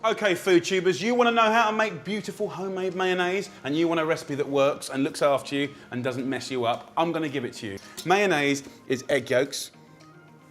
Okay, food tubers, you want to know how to make beautiful homemade mayonnaise and you want a recipe that works and looks after you and doesn't mess you up, I'm going to give it to you. Mayonnaise is egg yolks,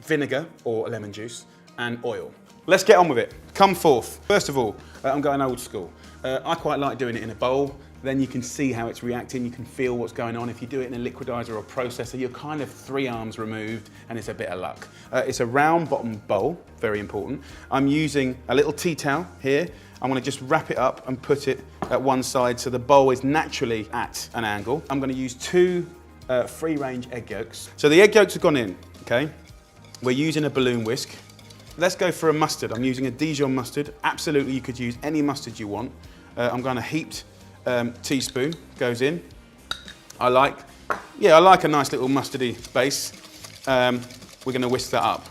vinegar or lemon juice and oil. Let's get on with it. Come forth. First of all, I'm going old school. I quite like doing it in a bowl. Then you can see how it's reacting, you can feel what's going on. If you do it in a liquidizer or processor, you're kind of 3 arms removed and it's a bit of luck. It's a round bottom bowl, very important. I'm using a little tea towel here. I want to just wrap it up and put it at one side so the bowl is naturally at an angle. I'm going to use 2 free-range egg yolks. So the egg yolks have gone in, okay? We're using a balloon whisk. Let's go for a mustard. I'm using a Dijon mustard. Absolutely, you could use any mustard you want. I'm going to heaped teaspoon goes in. I like a nice little mustardy base. We're going to whisk that up.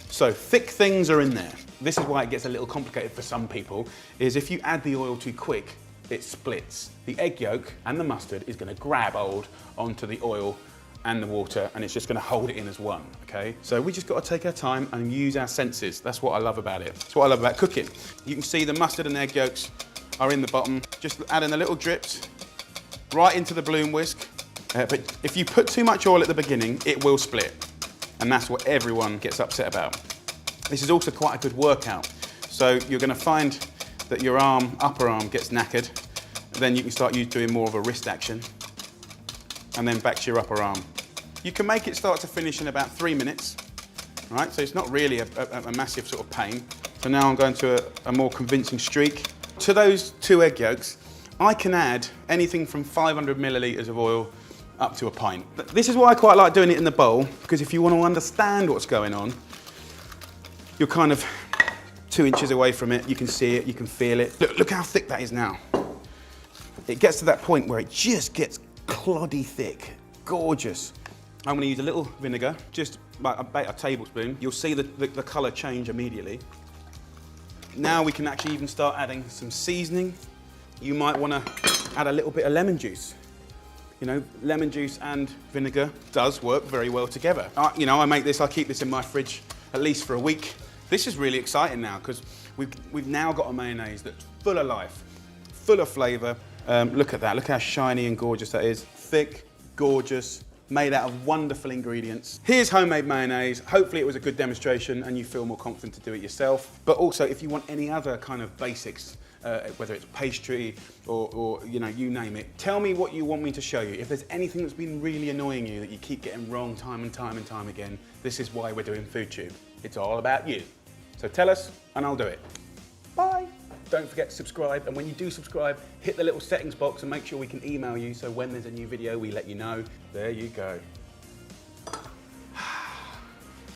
So thick things are in there. This is why it gets a little complicated for some people, is if you add the oil too quick, it splits. The egg yolk and the mustard is going to grab hold onto the oil and the water, and it's just going to hold it in as one, okay? So we just got to take our time and use our senses. That's what I love about it. That's what I love about cooking. You can see the mustard and egg yolks are in the bottom. Just add in a little drips right into the balloon whisk. But if you put too much oil at the beginning, it will split. And that's what everyone gets upset about. This is also quite a good workout. So you're going to find that your arm, upper arm, gets knackered. Then you can start doing more of a wrist action. And then back to your upper arm. You can make it start to finish in about 3 minutes. Right? So it's not really a massive sort of pain. So now I'm going to a more convincing streak. To those 2 egg yolks, I can add anything from 500 millilitres of oil up to a pint. This is why I quite like doing it in the bowl, because if you want to understand what's going on, you're kind of 2 inches away from it, you can see it, you can feel it. Look how thick that is now. It gets to that point where it just gets cloddy thick, gorgeous. I'm going to use a little vinegar, just about a tablespoon. You'll see the colour change immediately. Now we can actually even start adding some seasoning. You might want to add a little bit of lemon juice. You know, lemon juice and vinegar does work very well together. I keep this in my fridge at least for a week. This is really exciting now because we've now got a mayonnaise that's full of life, full of flavour. Look at that, look how shiny and gorgeous that is. Thick, gorgeous, made out of wonderful ingredients. Here's homemade mayonnaise. Hopefully it was a good demonstration and you feel more confident to do it yourself. But also if you want any other kind of basics, whether it's pastry or you name it, tell me what you want me to show you. If there's anything that's been really annoying you that you keep getting wrong time and time again, this is why we're doing FoodTube. It's all about you. So tell us and I'll do it. Bye. Don't forget to subscribe, and when you do subscribe, hit the little settings box and make sure we can email you so when there's a new video, we let you know. There you go.